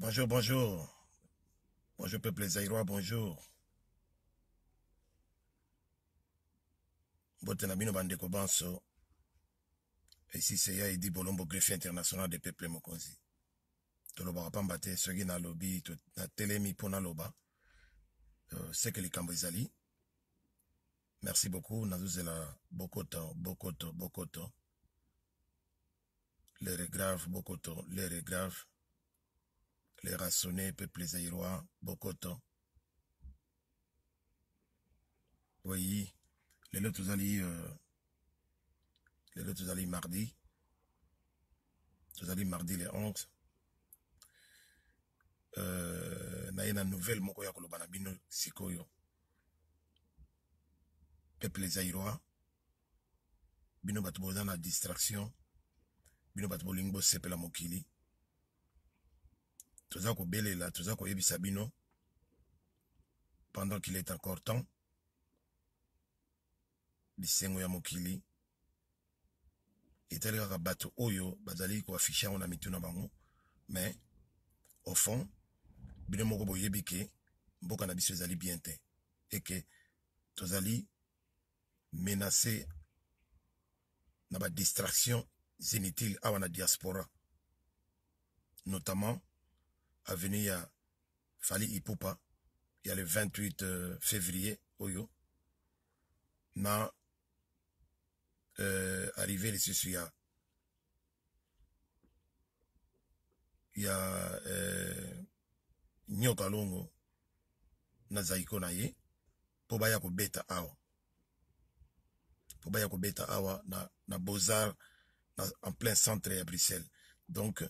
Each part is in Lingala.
Bonjour, bonjour. Bonjour, peuple zaïrois, bonjour. Botenabino Bandeko Banso. Ici, c'est Yaïdi Bolombo, greffier international des peuples Mokonzi. Toloba Pambate, Sogi na lobby, na telemi pona loba. C'est que les Cambrizali. Merci beaucoup. Nazuzela Bokoto, Bokoto, Bokoto. Les graves, Bokoto, les graves. Les raçonnés, peuple zaïrois, Bokoto. Oui, les autres alliés mardi. Tous allés mardi les 11. Na une nouvelle moko ya koloba na bino sikoyo. Peuple zaïrois. Bino bato boza na distraction. Bino bato bolingo sepela mokili. Toza ko belela, toza ko yebisa bino pendant qu'il est encore temps. Bisengo ya mokili. Etali kaka bato oyo bazali ko afficher on a mituna bango. Mais au fond, bino moko boyebi ke mboka na biso ezali bien te. Et que tozali menacé na ba distraction inutile awa na diaspora. Notamment avenue ya Fali Ipupa, il y a le 28 février, Oyo. Na arrivé les Susuya. Il y a Nyokalongo, na Zaiko na ye, Pobaya ko beta awa. Pobaya ko beta awa na Beaux-Arts, en plein centre à Bruxelles. Donc,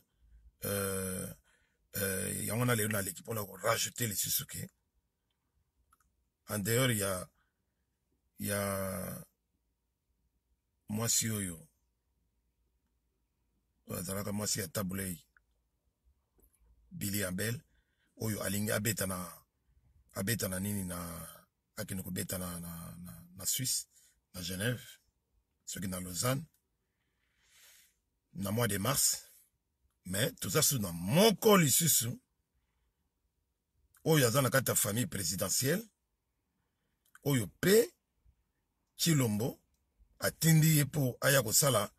il y a l'équipe pour rajouter les Suzuki. En dehors, il y a moi si oyo. Moi si à Taboulay. Billy Abel. Oyo alinga abeta na nini na akinoko beta na Suisse, na Genève, ce qui est dans Lausanne. Na mois de mars. Mais tout ça, c'est dans mon col ici. Oyo aza na kata famille présidentielle. Oyo pe Chilombo atindi ye po aya kosala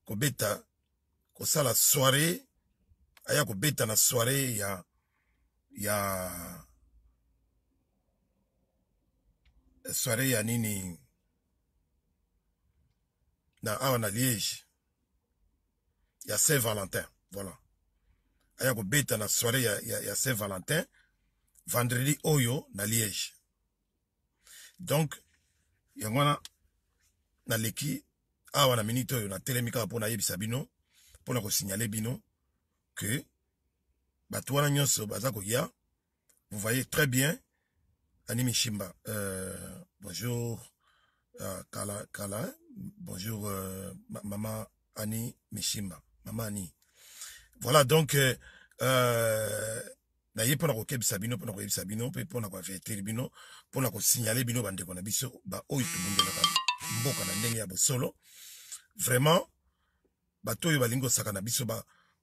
kobeta kosala soirée aya kobeta na soirée ya soirée ya nini na awa na Liège ya Saint-Valentin. Voilà. Aya ko beta na soirée ya Saint-Valentin vendredi oyo na Liège. Donc yangwana na leki awa na minute oyo na telemika pona yebisa bino pona ko signaler bino que bato wana nyonso baza ko ya. Vous voyez très bien Annie Mishimba. Bonjour Kala. Bonjour maman Annie Mishimba. Maman Annie. Voilà, donc, na ye pona ko kebisa bino, pona ko yebisa bino, pe pona ko avertir bino, pona ko signaler bino bandeko na biso, ba oyo tobundelaka mboka na ndenge ya bosolo. Vraiment, bato oyo balingo saka na biso,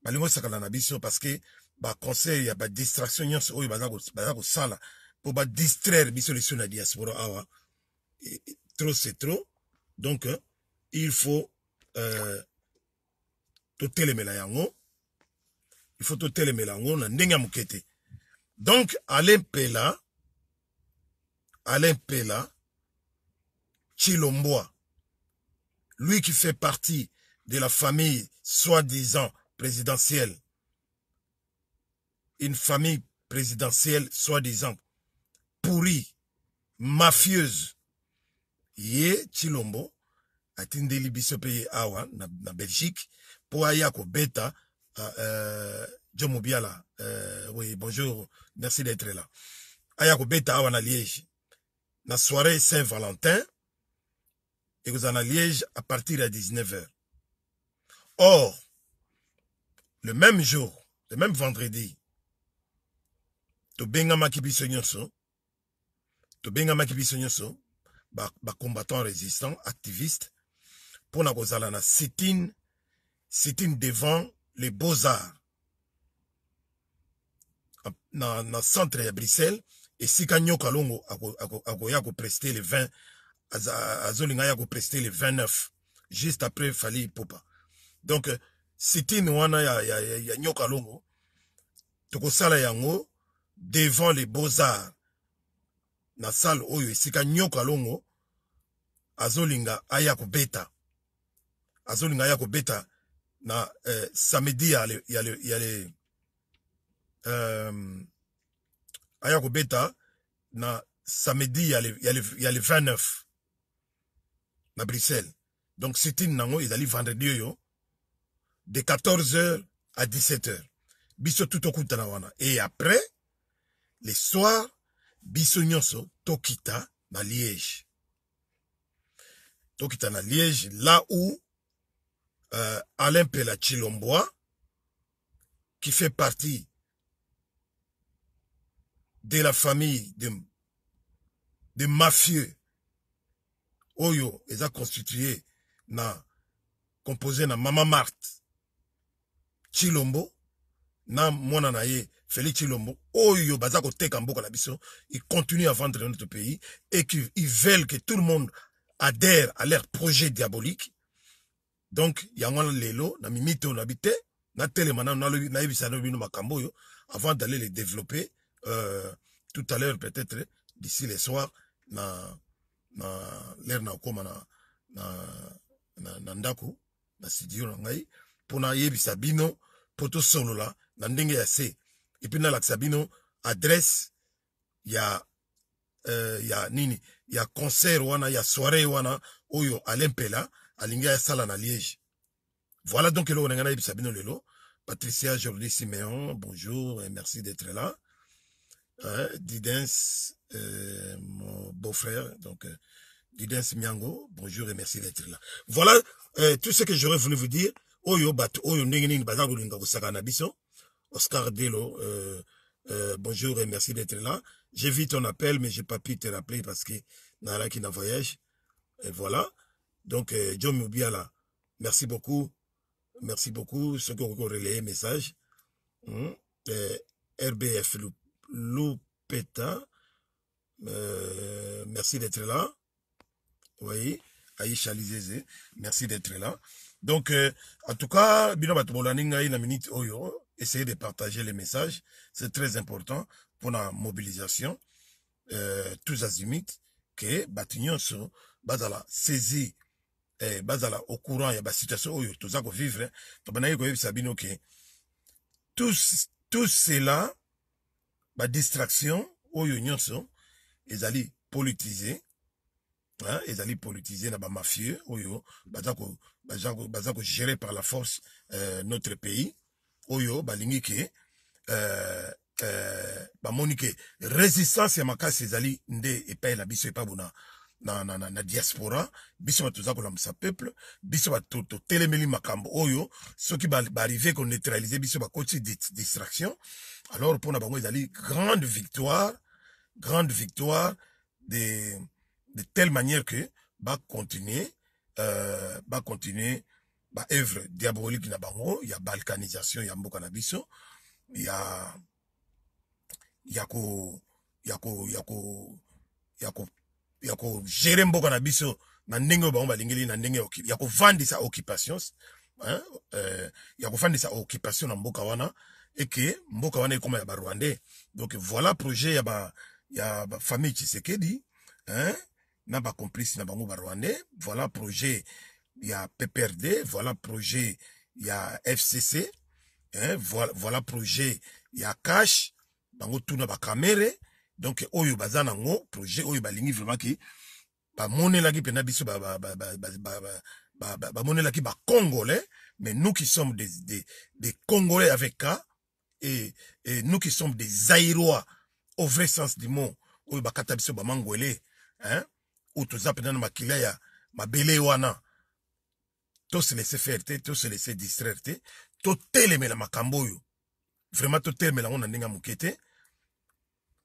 balingo saka na biso, parce que, ba conseil ya ba distraction nyonso oyo baza ko sala, po ba distraire biso les na diaspora awa. Trop c'est trop. Donc, il faut, to telemela yango. Il faut tout télémélango na ndenge mukete. Donc Alain Pela Chilomboa, lui qui fait partie de la famille soi-disant présidentielle, une famille présidentielle soi-disant pourrie, mafieuse, ye Chilombo atindeli biso pe awa na Belgique pour ayako beta John Mobiala, oui, bonjour, merci d'être là. Ayako beta awa na Liège. Na soirée Saint-Valentin, et vous en à Liège à partir de 19h. Or, le même jour, le même vendredi, to benga makibiso nyonso, ba combattants résistants, activistes, pour na kozala na sit-in devant les Beaux-Arts. na centre ya Bruxelles et sika nyoka longo akoya ko prester le 20 azolinga ya ko prester le 29 juste après Fally Ipupa. Donc sitting wana ya nyoka longo tokosala yango devant les beaux-arts na salle oyo esika nyoka longo azolinga aya ko beta na samedi aya ko beta na samedi ya le 29 na Bruxelles. Donc sitting nango ezali vendredi oyo de 14h à 17h. Biso tout okutana wana. Et après, les soirs, biso nyonso tokita na Liège. Tokita na Liège, là où Alain Pela Chilombois, qui fait partie de la famille de mafieux, Oyo, ils ont constitué, composé na Mama Marthe Chilombo, na mwana na ye Félix Chilombo, Oyo, bazako teka mboka na biso, ils continuent à vendre dans notre pays et qu'ils veulent que tout le monde adhère à leur projet diabolique. Donc, yango lelo, na mimito na bité, na télémana, na ebisano bino makambo yo, avant d'aller les développer, tout à l'heure peut-être, d'ici les soirs, na l'air na okoma na ndako, na studio na ngai, pona yebisa bino, poto solo la, na ndenge ya se, et puis na laksa bino, adresse, ya nini, ya concert wana, ya soirée wana, oyo Alain Pela, alinga ya sala na Liège. Voilà donc le on a Sabino Lelo. Patricia Jordi Siméon, bonjour et merci d'être là. Didens, mon beau-frère, donc Didens Miango, bonjour et merci d'être là. Voilà tout ce que j'aurais voulu vous dire. Oyo bat oyo ndengeni bazango linga kusaka na biso. Oscar Delo, bonjour et merci d'être là. J'ai vu ton appel mais j'ai pas pu te rappeler parce que nala qui n'a voyage. Et voilà. Donc, John Moubiala, merci beaucoup. Merci beaucoup. Ceux qui ont relayé le message. RBF Loupeta, merci d'être là. Oui, Aïcha Lizeze, merci d'être là. Donc, en tout cas, essayez de partager les messages. C'est très important pour la mobilisation. Tous azimuts, que Batignon sont basala saisi. Bazala au courant il y a ba situation où tout ça qu'on vivre to banaye ko yebisa bino ke tout cela ba distraction oyo nyonso ezali politisé hein ezali politisé na ba mafieux oyo bazako géré par la force notre pays oyo balingi ke ba monique résistance ya makasi ezali nde epai na biso epa bona na diaspora biso batuza kolamisa peuple biso batoto telemeli makambo oyo soki ba arriver ko neutraliser biso ba koti distraction alors pour na bango ezali grande victoire de telle manière que ba continuer ba œuvre diabolique na bango ya balkanisation ya mboka na biso ya gérer mboka na biso na ndenge ba balingeli na ndenge ya ko vandisa occupations hein ya ko vandisa occupation na mboka wana et que mboka wana ekoma ya ba Rwandais. Donc voilà projet ya ba famille Tshisekedi hein na ba complice na bango ba Rwandais. Voilà projet ya PPRD, voilà projet ya FCC hein voilà projet ya cash bango tuna ba camere. Donc oyo bazana ngo projet oyo balingi vraiment ki ba monela ki pena biso ba monela ki ba congolais, mais nous qui sommes des congolais avec K et nous qui sommes des zaïrois au vrai sens du mot oyo bakata biso ba mangwele hein ou to zapena na makila ya mabele wana to se laisser faire to se laisser distraire to telemela makambo oyo vraiment to telemela ngona ndinga mukete.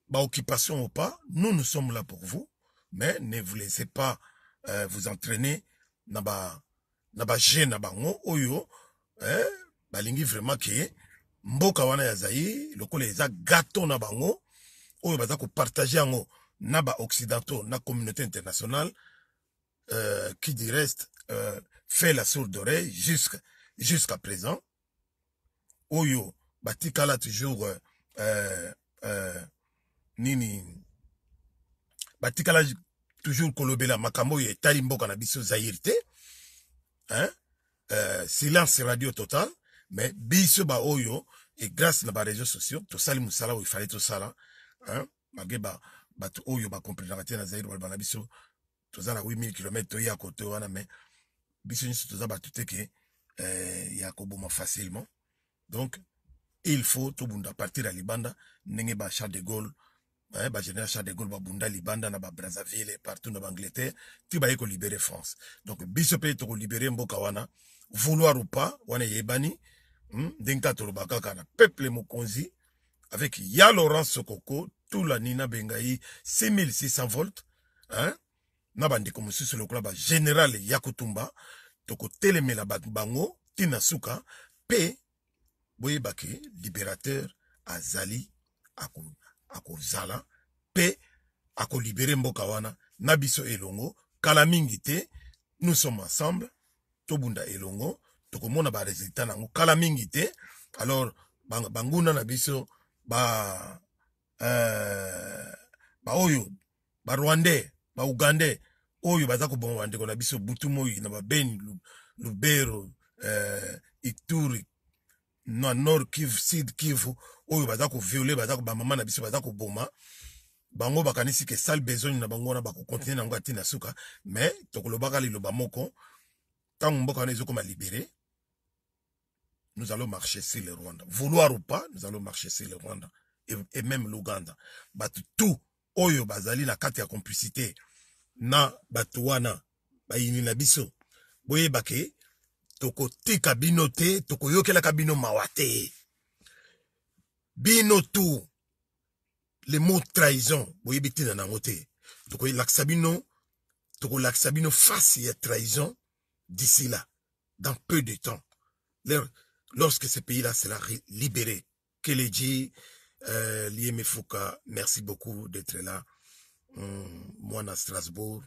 Bah, occupation ou pas, nous sommes là pour vous, mais ne vous laissez pas vous entraîner naba gêne naba ngo oyo balingi vraiment que mboka wana ya Zaïre lokola eza gâteau na bango oyo baza ko partager yango na ba occidentaux na communauté internationale qui du reste fait la sourde oreille jusqu'à présent oyo batikala toujours nini batikala toujours kolobela makambo ya etali mboka na biso Zaïre te hein silence radio total mais biso ba oyo et grâce na ba réseaux sociaux to sali musala où il fallait tout ça là hein mageba bato oyo ba comprendre te na Zaïre ba na biso to za na 8000 km to ya côté wana mais biso ni to za bato te ke ya ko boma facilement donc il faut tout bunda partir à Libanda ndenge ba Charles de Gaulle ba général Charles de Gaulle ba bunda Libanda na ba Brazzaville et partout dans Angleterre tu ba yeko libérer France donc biso pe to libérer mboka wana vouloir ou pas wana yebani denka to bakaka na peuple mokonzi avec ya Laurent Sokoko tout la Nina Bengai 6600 volts hein na bandiko mosusu lokola ba général Yakutumba toko telemela bango tina suka pe boyebake libérateur azali ako zala pe ako libérer mboka wana na biso elongo kala mingi te nous sommes ensemble tobunda elongo tokomona ba résultat nango kala mingi te alors banguna na biso ba oyo ba Rwandais ba Ugandais oyo baza ko bon wande ko na biso butu moyi na ba Beni Lubero Ituri na Nord Kivu Sud Kivu oyo baza ko violer baza ko ba mama na biso baza ko boma bango bakanisi ke sale besoin na bango na ba ko continuer nango atina suka mais tokolobaka liloba moko tant mboka na ezoko ma libérer nous allons marcher sur le Rwanda vouloir ou pas nous allons marcher sur le Rwanda et même l'Ouganda batu tout oyo bazali na kati ya complicité na batu wana ba yini na biso boyebake toko tika bino te toko yokelaka bino mawate bino tout les mots trahison boyebi na nango te toko laksa bino face ya trahison d'ici là dans peu de temps lorsque ce pays là sera libéré Keleji Lieme Fouka merci beaucoup d'être là moi na Strasbourg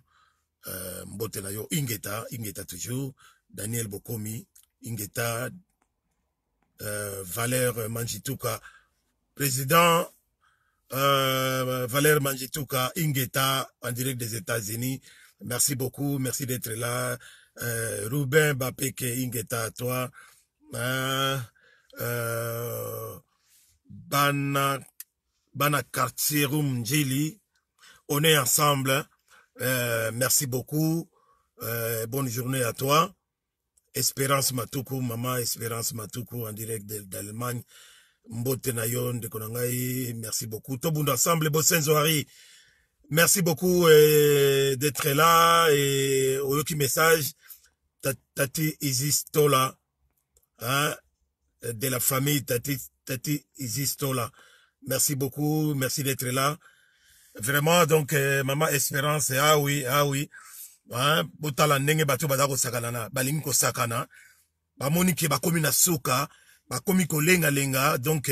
mbote na yo Ingeta toujours Daniel Bokomi Ingeta Valère Manjituka président Valère Manjituka Ingeta en direct des États-Unis merci beaucoup merci d'être là Ruben Bapeke Ingeta à toi Bana quartier Njili on est ensemble merci beaucoup bonne journée à toi Espérance Matuku maman Espérance Matuku en direct d'Allemagne Mbote Nayon de Konangai merci beaucoup tout le monde ensemble Bosenzoari merci beaucoup d'être là et Oyoki message Tati Isistola hein, de la famille Tati Isistola merci beaucoup merci d'être là vraiment donc maman Espérance ah oui hein botala ndenge bato bazako sakana na balingi ko sakana bamoni ke bakomi na suka bakomi ko lenga donc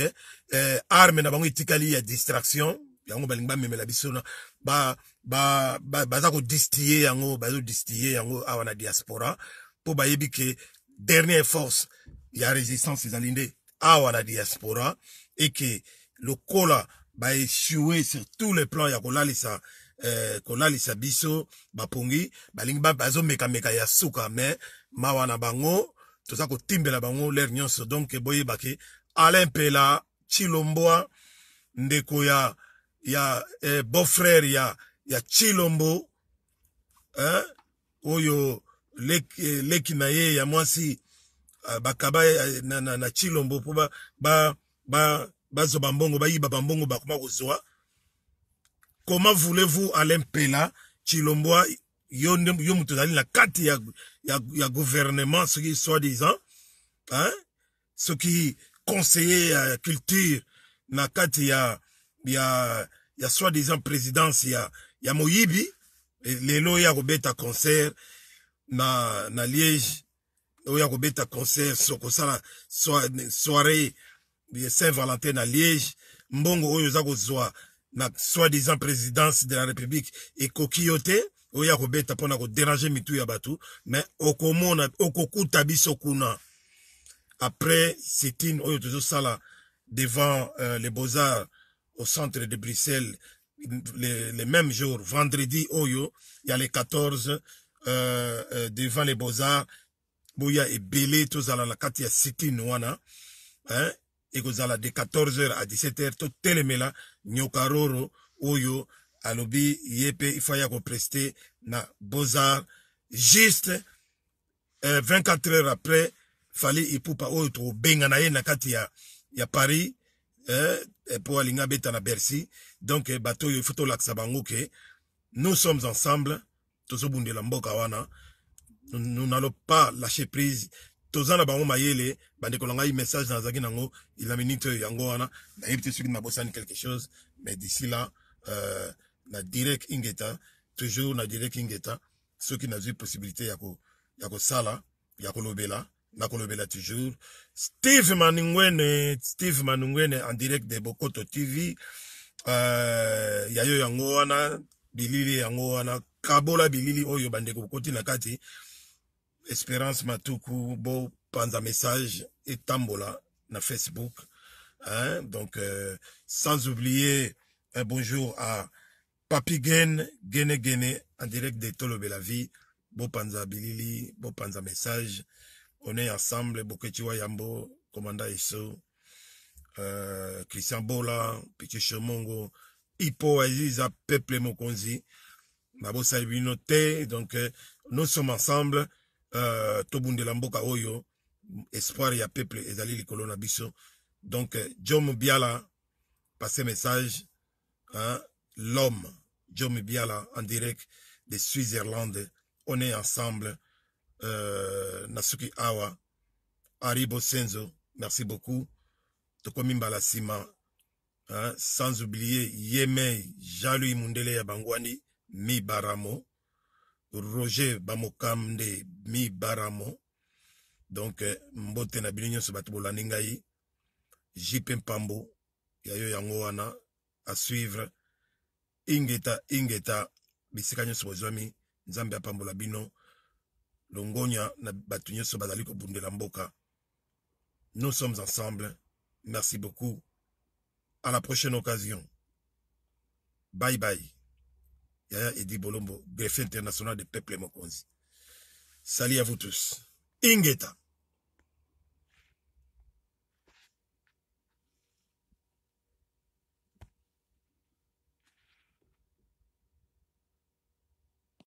arme na bango itikali ya distraction yango balingi ba memela biso na bazako distiller yango awa na diaspora po bayebi ke dernière force ya résistance ezalinde awa na diaspora et que le kola ba échouer sur tous les plans ya kolalisa biso bapongi balingi bazo meka ya suka mais mawa na bango toza ko timbela bango l'air nyonso donc boyebake Alain Pela Chilomboa ndeko ya beau-frère ya Chilombo hein oyo leki na ye ya mwasi bakaba na Chilombo po bazo bambongo bayiba bambongo bakoma kozwa. Comment voulez-vous Alain Pela Chilomboa yo mutozali na kati ya gouvernement ce qui soi-disant hein ce qui conseiller culture na kati ya soi-disant présidence ya Moyibi lelo ya kobeta concert na Liège oya kobeta concert soko sala soirée Saint-Valentin à Liège, mbongo oyo za kozwa na soi-disant présidence de la République et kokiote oya kobeta pona ko déranger mitu ya batu mais okomona okokuta biso kuna après sit-in oyo tozo sala devant les Beaux-Arts au centre de Bruxelles les mêmes jours vendredi oyo il y a les 14 devant les Beaux-Arts boya ebele tozala na kati ya sit-in wana hein et kozala de 14h à 17h to telemela nyokaroro oyo alobi yepe ifaya ko prester na Beaux-Arts juste 24 heures après fallait ipupa oyo to benga na ye na kati ya Paris pour alinga beta na Bercy donc bato yo foto laksa bango ke nous sommes ensemble tozo bundela mboka wana nous n'allons pas lâcher prise tozana bango mayele bande kolanga i message na zaki nango il a minute yango wana na yebite soki na bosani quelque chose mais d'ici là na direct ingeta toujours na direct ingeta soki na zui possibilité ya ko sala ya kolobela na kolobela toujours Steve Manungwene en direct de Bokoto TV yayo yango wana bilili yango wana kabola bilili oyo bande ko koti na kati Espérance Matuku, beau panza message et tambola na Facebook. Hein? Donc, sans oublier un bonjour à Papi Gene, en direct de Tolo Belavi, beau panza bilili, beau panza message. On est ensemble, Boketiwa Yambo, Commandant Isso, Christian Bola, Pichi Chomongo, Ipo Aziza, Peuple Mokonzi, Nabo Salvinote, donc nous sommes ensemble. Tobundela mboka oyo espoir ya peuple ezali likolo na biso donc Jom Biala passe message hein, l'homme Jom Biala en direct de Suisse-Irlande on est ensemble Nasuki Awa Aribo Senzo merci beaucoup Tokomi Mbala Sima hein, sans oublier Yeme Jean-Louis Mundele ya Bangwani Mi Baramo Roger Bamokamde Mi Baramo donc mbote na bilinyo so batu bolandi ngai JP Mpambo yayo yango wana à suivre ingeta bisika nyoso bozwami nzambe apambola bino longonya na batu nyoso bazali ko bundela mboka nous sommes ensemble merci beaucoup à la prochaine occasion bye bye Yaya Edi Bolombo, greffier international de Peuple Mokonzi. Salut à vous tous. Ingeta.